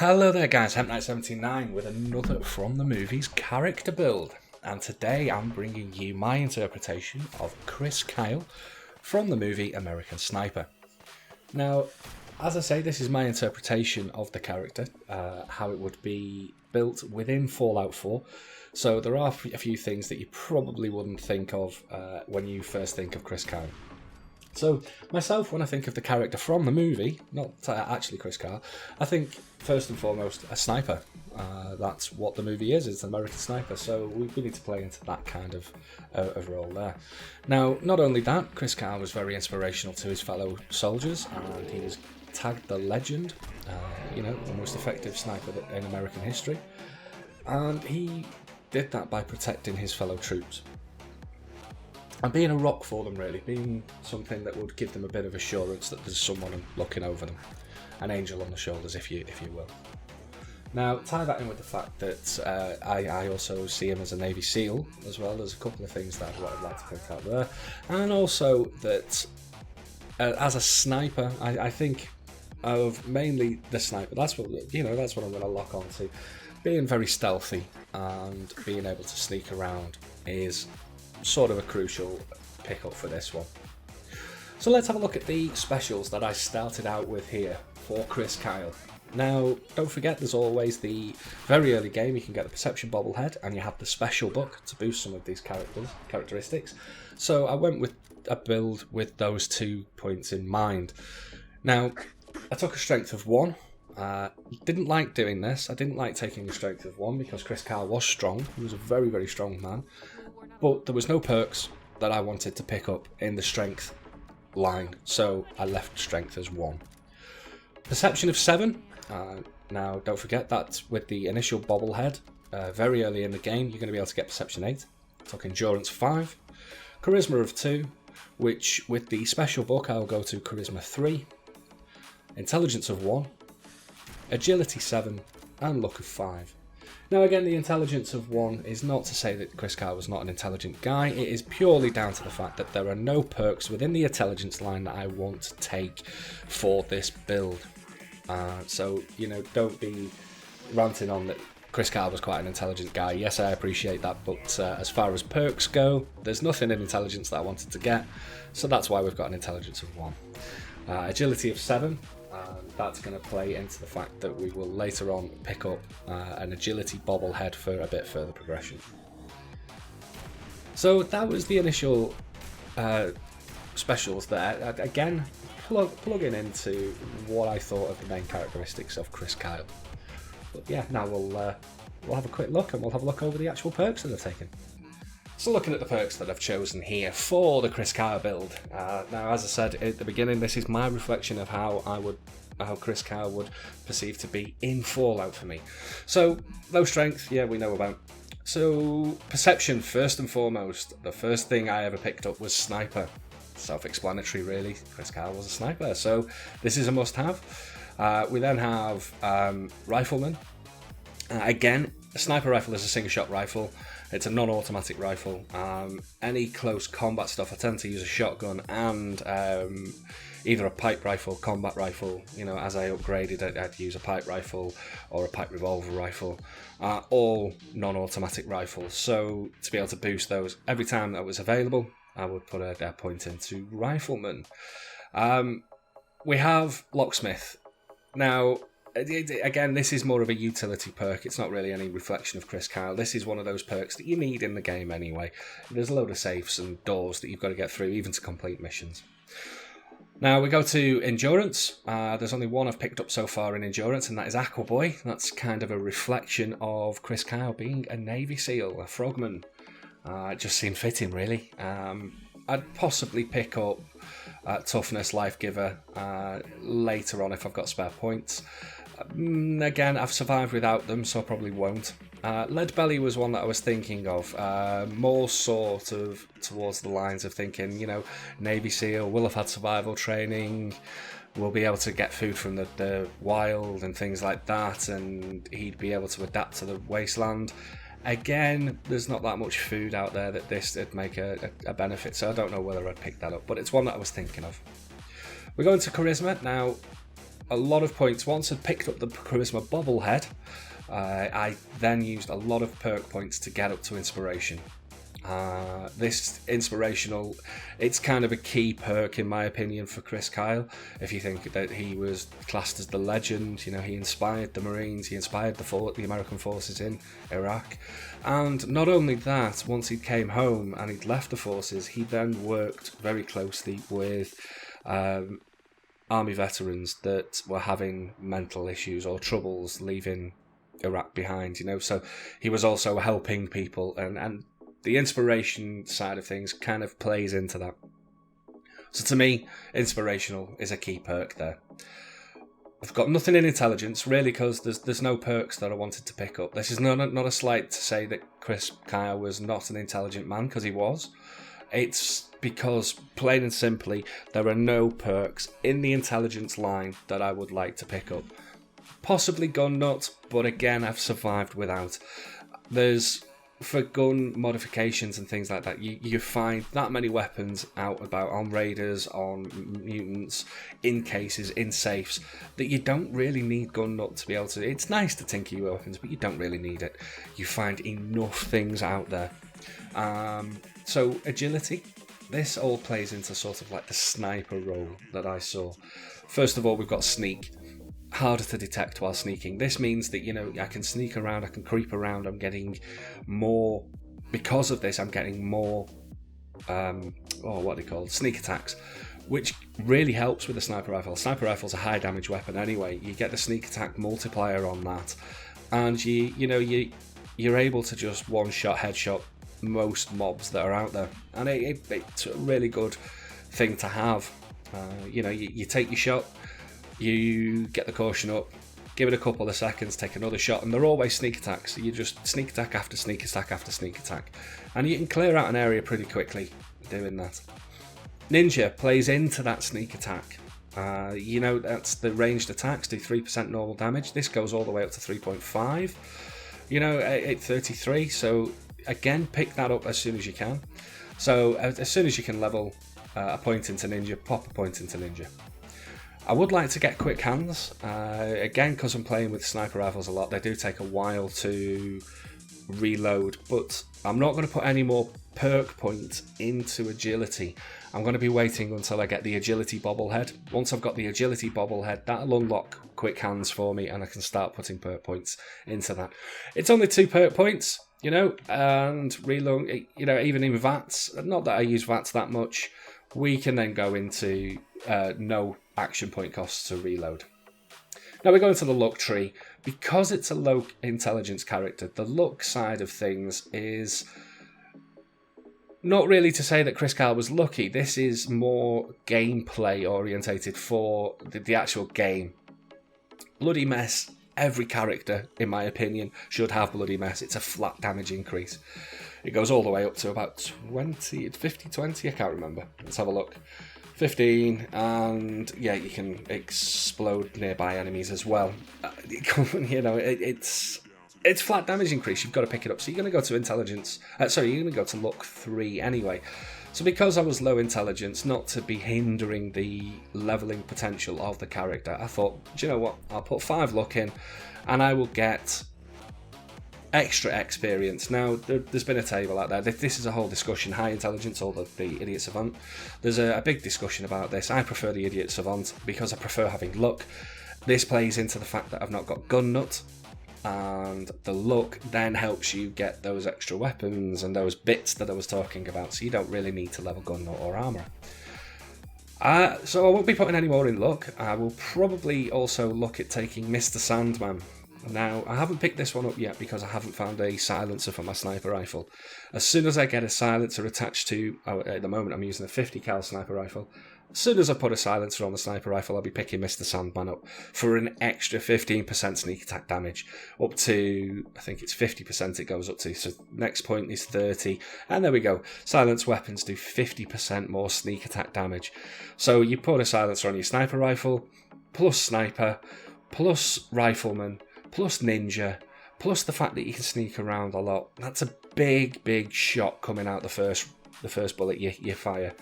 Hello there guys, HempKnight79 with another From the Movies character build, and today I'm bringing you my interpretation of Chris Kyle from the movie American Sniper. Now, as I say, this is my interpretation of the character, how it would be built within Fallout 4, so there are a few things that you probably wouldn't think of when you first think of Chris Kyle. So, myself, when I think of the character from the movie, not actually Chris Kyle, I think first and foremost a sniper. That's what the movie is, it's an American Sniper, so we need to play into that kind of role there. Now, not only that, Chris Kyle was very inspirational to his fellow soldiers, and he was tagged the legend, the most effective sniper in American history, and he did that by protecting his fellow troops. And being a rock for them, really, being something that would give them a bit of assurance that there's someone looking over them, an angel on the shoulders, if you will. Now, tie that in with the fact that I also see him as a Navy SEAL as well. There's a couple of things that I'd like to point out there, and also that as a sniper, I think of mainly the sniper. That's what That's what I'm going to lock on to. Being very stealthy and being able to sneak around is sort of a crucial pickup for this one. So let's have a look at the specials that I started out with here for Chris Kyle. Now, don't forget, there's always the very early game, you can get the Perception Bobblehead, and you have the special book to boost some of these characteristics. So I went with a build with those 2 points in mind. Now, I took a strength of 1. Didn't like doing this. I didn't like taking a strength of 1 because Chris Kyle was strong. He was a very, very strong man. But there was no perks that I wanted to pick up in the strength line, so I left strength as 1. Perception of 7. Now, don't forget that's with the initial bobblehead. Very early in the game, you're going to be able to get Perception 8. Took Endurance 5. Charisma of 2, which with the special book I'll go to Charisma 3. Intelligence of 1. Agility 7. And Luck of 5. Now again, the intelligence of 1 is not to say that Chris Kyle was not an intelligent guy, it is purely down to the fact that there are no perks within the intelligence line that I want to take for this build. So, don't be ranting on that Chris Kyle was quite an intelligent guy. Yes, I appreciate that, but as far as perks go, there's nothing in intelligence that I wanted to get, so that's why we've got an intelligence of 1. Agility of 7. That's going to play into the fact that we will later on pick up an agility bobblehead for a bit further progression. So that was the initial specials there. Again, plugging into what I thought of the main characteristics of Chris Kyle. But yeah, now we'll have a quick look, and we'll have a look over the actual perks that I've taken. So looking at the perks that I've chosen here for the Chris Kyle build. Now, as I said at the beginning, this is my reflection of how Chris Kyle would perceive to be in Fallout for me. So, low strength, yeah, we know about. So, perception, first and foremost. The first thing I ever picked up was sniper. Self-explanatory, really. Chris Kyle was a sniper, so this is a must-have. We then have rifleman. Again, a sniper rifle is a single-shot rifle. It's a non-automatic rifle. Any close combat stuff, I tend to use a shotgun and either a pipe rifle, combat rifle. As I upgraded, I'd use a pipe rifle or a pipe revolver rifle. All non-automatic rifles. So to be able to boost those every time that was available, I would put a point into rifleman. We have locksmith. Now, again, this is more of a utility perk. It's not really any reflection of Chris Kyle. This is one of those perks that you need in the game anyway. There's a load of safes and doors that you've got to get through, even to complete missions. Now we go to endurance. There's only one I've picked up so far in endurance, and that is Aquaboy. That's kind of a reflection of Chris Kyle being a Navy SEAL, a frogman. It just seemed fitting, really. I'd possibly pick up Toughness, Life Giver later on if I've got spare points. Again, I've survived without them, so I probably won't. Lead Belly was one that I was thinking of, more sort of towards the lines of thinking, Navy SEAL will have had survival training, will be able to get food from the wild and things like that, and he'd be able to adapt to the wasteland. Again, there's not that much food out there that this would make a benefit, so I don't know whether I'd pick that up, but it's one that I was thinking of. We're going to Charisma. Now, a lot of points. Once I'd picked up the charisma bobblehead, I then used a lot of perk points to get up to inspiration. This inspirational, it's kind of a key perk in my opinion for Chris Kyle. If you think that he was classed as the legend, you know, he inspired the Marines, he inspired the American forces in Iraq, and not only that, once he came home and he'd left the forces, he then worked very closely with army veterans that were having mental issues or troubles leaving Iraq behind, you know, so he was also helping people, and the inspiration side of things kind of plays into that. So to me, inspirational is a key perk there. I've got nothing in intelligence, really, because there's no perks that I wanted to pick up. This is not a slight to say that Chris Kyle was not an intelligent man, because he was. It's because, plain and simply, there are no perks in the intelligence line that I would like to pick up. Possibly gun nut, but again, I've survived without. There's, for gun modifications and things like that, you find that many weapons out about on raiders, on mutants, in cases, in safes, that you don't really need gun nut to be able to. It's nice to tinker your weapons, but you don't really need it. You find enough things out there. So agility, this all plays into sort of like the sniper role that I saw. First of all, we've got sneak. Harder to detect while sneaking. This means that, you know, I can sneak around, I can creep around, I'm getting more, because of this, I'm getting more, what are they called? Sneak attacks, which really helps with the sniper rifle. Sniper rifle's a high damage weapon anyway. You get the sneak attack multiplier on that, and you're able to just one-shot, headshot most mobs that are out there, and it's a really good thing to have. You take your shot, you get the caution up, give it a couple of seconds, take another shot, and they're always sneak attacks. So you just sneak attack after sneak attack after sneak attack, and you can clear out an area pretty quickly doing that. Ninja plays into that sneak attack. That's the ranged attacks do 3% normal damage. This goes all the way up to 3.5. At 33. So again, pick that up as soon as you can. So as soon as you can level a point into ninja, pop a point into ninja. I would like to get quick hands, again, because I'm playing with sniper rifles a lot. They do take a while to reload, but I'm not going to put any more perk points into agility. I'm going to be waiting until I get the agility bobblehead. Once I've got the agility bobblehead, that'll unlock quick hands for me, and I can start putting perk points into that. It's only 2 perk points, and reload, even in VATS, not that I use VATS that much, we can then go into no action point costs to reload. Now we go into the luck tree. Because it's a low intelligence character, the luck side of things is not really to say that Chris Kyle was lucky. This is more gameplay orientated for the actual game. Bloody Mess, every character, in my opinion, should have Bloody Mess. It's a flat damage increase. It goes all the way up to about 20, 50, 20, I can't remember. Let's have a look. 15, and yeah, you can explode nearby enemies as well. It's flat damage increase. You've got to pick it up. So you're going to go to intelligence. You're going to go to luck 3 anyway. So because I was low intelligence, not to be hindering the leveling potential of the character, I thought, do you know what? I'll put 5 luck in, and I will get extra experience. Now, there's been a table out there. This is a whole discussion, high intelligence or the idiot savant. There's a big discussion about this. I prefer the idiot savant because I prefer having luck. This plays into the fact that I've not got gun nut, and the luck then helps you get those extra weapons and those bits that I was talking about, so you don't really need to level gun nut or armour. So I won't be putting any more in luck. I will probably also look at taking Mr. Sandman. Now, I haven't picked this one up yet because I haven't found a silencer for my sniper rifle. As soon as I get a silencer attached to, at the moment I'm using a 50 cal sniper rifle, as soon as I put a silencer on the sniper rifle, I'll be picking Mr. Sandman up for an extra 15% sneak attack damage, up to, I think it's 50% it goes up to, so next point is 30, and there we go. Silenced weapons do 50% more sneak attack damage. So you put a silencer on your sniper rifle, plus sniper, plus rifleman, plus ninja, plus the fact that you can sneak around a lot. That's a big shot coming out the first bullet you fire.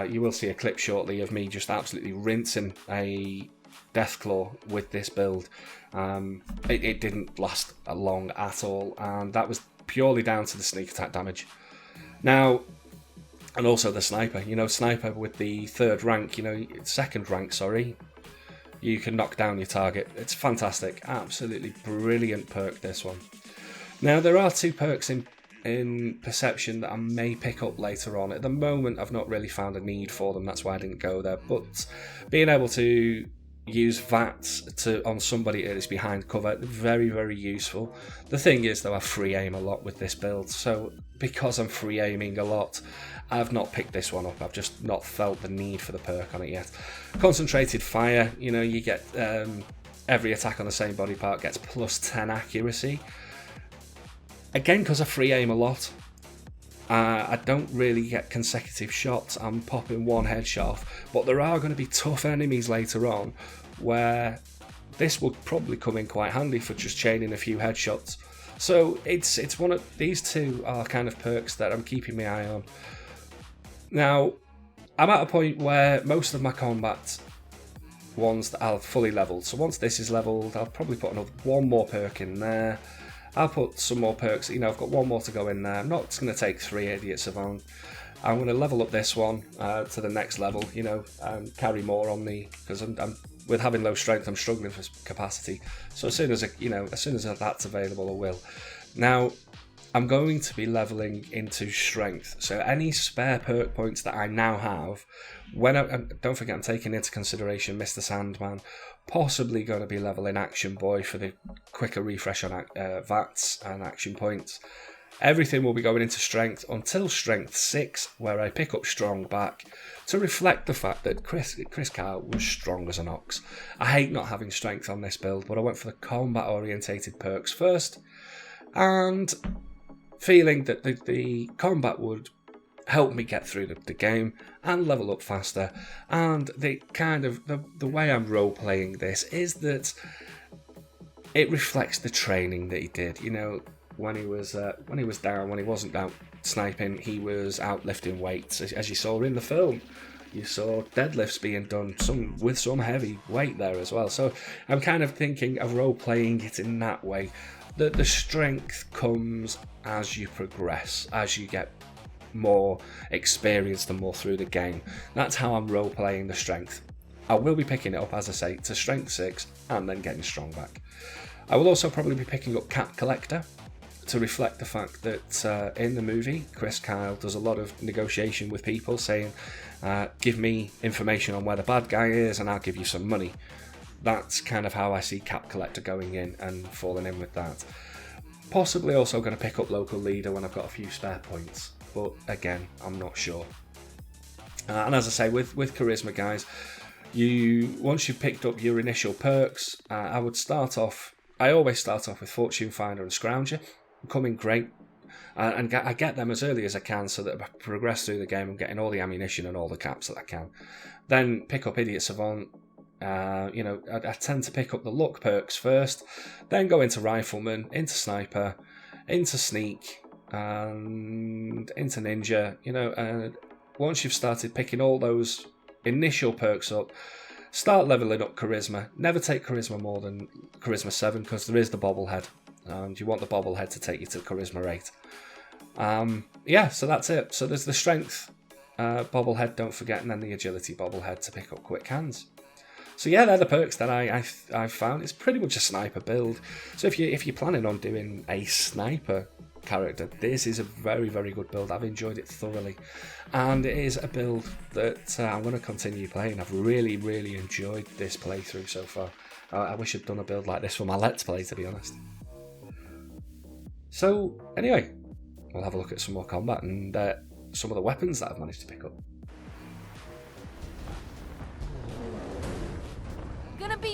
You will see a clip shortly of me just absolutely rinsing a Deathclaw with this build. It didn't last long at all, and that was purely down to the sneak attack damage. Now, and also the sniper. Sniper with the second rank, sorry. You can knock down your target. It's fantastic. Absolutely brilliant perk, this one. Now, there are 2 perks in Perception that I may pick up later on. At the moment, I've not really found a need for them. That's why I didn't go there. But being able to use VATS on somebody that is behind cover, very, very useful. The thing is, though, I free aim a lot with this build. So because I'm free aiming a lot, I've not picked this one up. I've just not felt the need for the perk on it yet. Concentrated Fire, you get every attack on the same body part gets plus 10 accuracy. Again, because I free aim a lot, I don't really get consecutive shots. I'm popping one headshot off, but there are going to be tough enemies later on where this will probably come in quite handy for just chaining a few headshots. So it's one of these 2 are kind of perks that I'm keeping my eye on. Now, I'm at a point where most of my combat ones that are fully leveled. So once this is leveled, I'll probably put one more perk in there. I'll put some more perks. I've got one more to go in there. I'm not going to take 3 Idiot Savant. I'm going to level up this one to the next level. Carry more on me because I'm with having low strength. I'm struggling for capacity. So as soon as that's available, I will. Now, I'm going to be leveling into strength. So any spare perk points that I now have, don't forget I'm taking into consideration Mr. Sandman, possibly going to be leveling Action Boy for the quicker refresh on VATS and action points. Everything will be going into strength until strength 6, where I pick up strong back to reflect the fact that Chris Kyle was strong as an ox. I hate not having strength on this build, but I went for the combat orientated perks first, and feeling that the combat would help me get through the game and level up faster. And the way I'm role playing this is that it reflects the training that he did. When he wasn't out sniping, he was out lifting weights, as you saw in the film. You saw deadlifts being done, with some heavy weight there as well. So I'm kind of thinking of role playing it in that way. The strength comes as you progress, as you get more experienced and more through the game. That's how I'm role playing the strength. I will be picking it up, as I say, to strength 6 and then getting strong back. I will also probably be picking up Cap Collector to reflect the fact that in the movie, Chris Kyle does a lot of negotiation with people, saying, give me information on where the bad guy is and I'll give you some money. That's kind of how I see Cap Collector going in and falling in with that. Possibly also going to pick up Local Leader when I've got a few spare points, but again, I'm not sure. And as I say, with Charisma, guys, once you've picked up your initial perks, I always start off with Fortune Finder and Scrounger, coming great. And I get them as early as I can so that I progress through the game. I'm getting all the ammunition and all the caps that I can. Then pick up Idiot Savant. I tend to pick up the luck perks first, then go into Rifleman, into Sniper, into Sneak, and into Ninja. And once you've started picking all those initial perks up, start leveling up Charisma. Never take Charisma more than Charisma 7 because there is the bobblehead, and you want the bobblehead to take you to Charisma 8. So that's it. So there's the Strength bobblehead, don't forget, and then the Agility bobblehead to pick up Quick Hands. So yeah, they're the perks that I've found. It's pretty much a sniper build. So if you're planning on doing a sniper character, this is a very, very good build. I've enjoyed it thoroughly, and it is a build that I'm going to continue playing. I've really, really enjoyed this playthrough so far. I wish I'd done a build like this for my Let's Play, to be honest. So anyway, we'll have a look at some more combat and some of the weapons that I've managed to pick up. Gonna be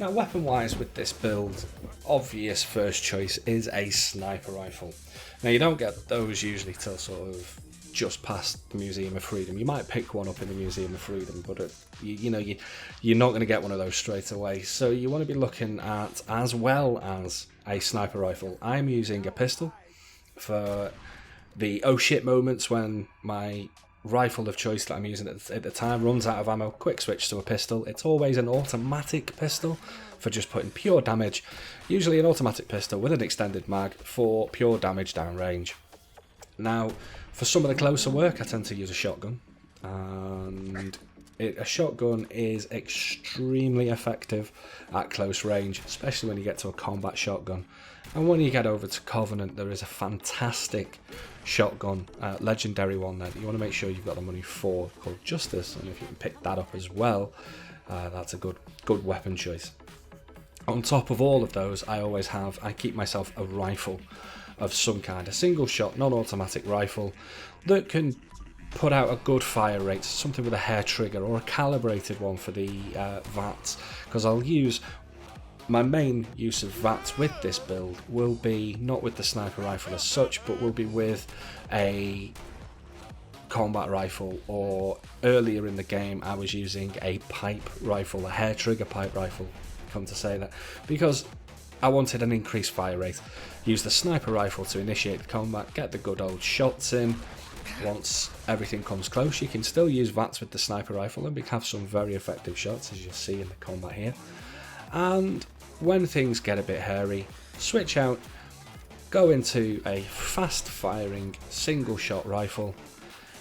Now, weapon-wise with this build, obvious first choice is a sniper rifle. Now, you don't get those usually till sort of just past the Museum of Freedom. You might pick one up in the Museum of Freedom, but you're not going to get one of those straight away. So you want to be looking at, as well as a sniper rifle, I'm using a pistol for the oh shit moments when my rifle of choice that I'm using at the time runs out of ammo. Quick switch to a pistol. It's always an automatic pistol for just putting pure damage. Usually an automatic pistol with an extended mag for pure damage downrange. Now, for some of the closer work, I tend to use a shotgun, and a shotgun is extremely effective at close range, especially when you get to a combat shotgun. And when you get over to Covenant, there is a fantastic shotgun, legendary one there that you want to make sure you've got the money for, called Justice, and if you can pick that up as well, that's a good weapon choice. On top of all of those, I keep myself a rifle of some kind, a single shot, non-automatic rifle that can put out a good fire rate, something with a hair trigger or a calibrated one for the VATS, because my main use of VATS with this build will be not with the sniper rifle as such, but will be with a combat rifle, or earlier in the game I was using a pipe rifle, a hair trigger pipe rifle, come to say that, because I wanted an increased fire rate. Use the sniper rifle to initiate the combat, get the good old shots in. Once everything comes close, you can still use VATS with the sniper rifle and we have some very effective shots, as you'll see in the combat here. And when things get a bit hairy, switch out, go into a fast firing single shot rifle.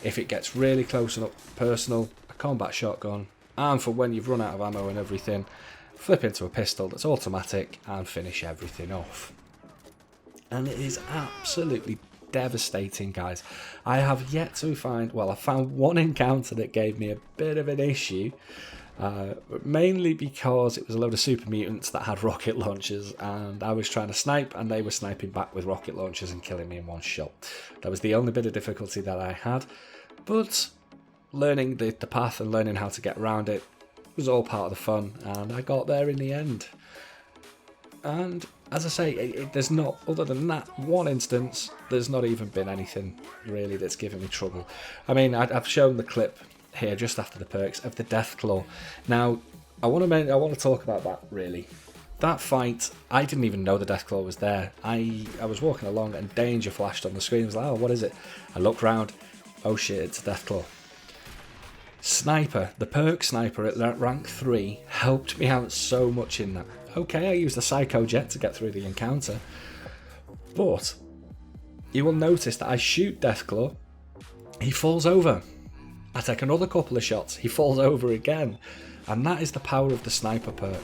If it gets really close and up personal, a combat shotgun, and for when you've run out of ammo and everything, flip into a pistol that's automatic and finish everything off. And it is absolutely devastating, guys. I have yet to find, well, I found one encounter that gave me a bit of an issue, mainly because it was a load of super mutants that had rocket launchers, and I was trying to snipe and they were sniping back with rocket launchers and killing me in one shot. That was the only bit of difficulty that I had, but learning the path and learning how to get around it was all part of the fun, and I got there in the end. And as I say, there's not, other than that one instance, there's not even been anything really that's given me trouble. I mean, I've shown the clip here just after the perks of the Deathclaw. Now, I want to talk about that really. That fight, I didn't even know the Deathclaw was there. I was walking along and danger flashed on the screen. I was like, oh, what is it? I looked round. Oh shit, it's a Deathclaw. Sniper, the perk sniper at rank 3 helped me out so much in that. Okay, I used a Psycho Jet to get through the encounter, but you will notice that I shoot Deathclaw, he falls over. I take another couple of shots, he falls over again, and that is the power of the sniper perk.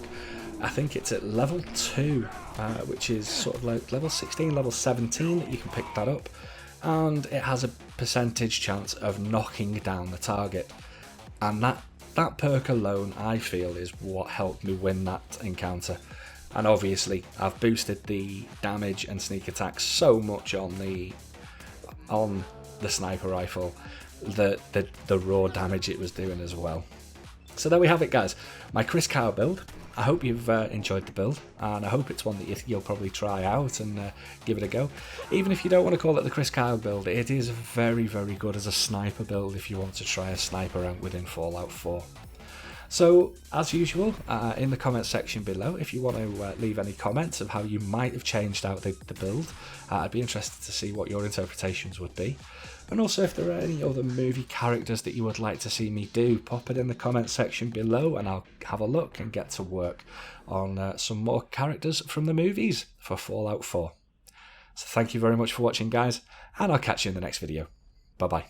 I think it's at level 2, which is sort of like level 16, level 17 that you can pick that up, and it has a percentage chance of knocking down the target. And that perk alone, I feel, is what helped me win that encounter. And obviously, I've boosted the damage and sneak attack so much on the sniper rifle that the raw damage it was doing as well. So there we have it, guys. My Chris Kyle build. I hope you've enjoyed the build, and I hope it's one that you'll probably try out and give it a go. Even if you don't want to call it the Chris Kyle build, it is very, very good as a sniper build if you want to try a sniper rank within Fallout 4. So, as usual, in the comments section below, if you want to leave any comments of how you might have changed out the build, I'd be interested to see what your interpretations would be. And also, if there are any other movie characters that you would like to see me do, pop it in the comments section below and I'll have a look and get to work on some more characters from the movies for Fallout 4. So thank you very much for watching, guys, and I'll catch you in the next video. Bye-bye.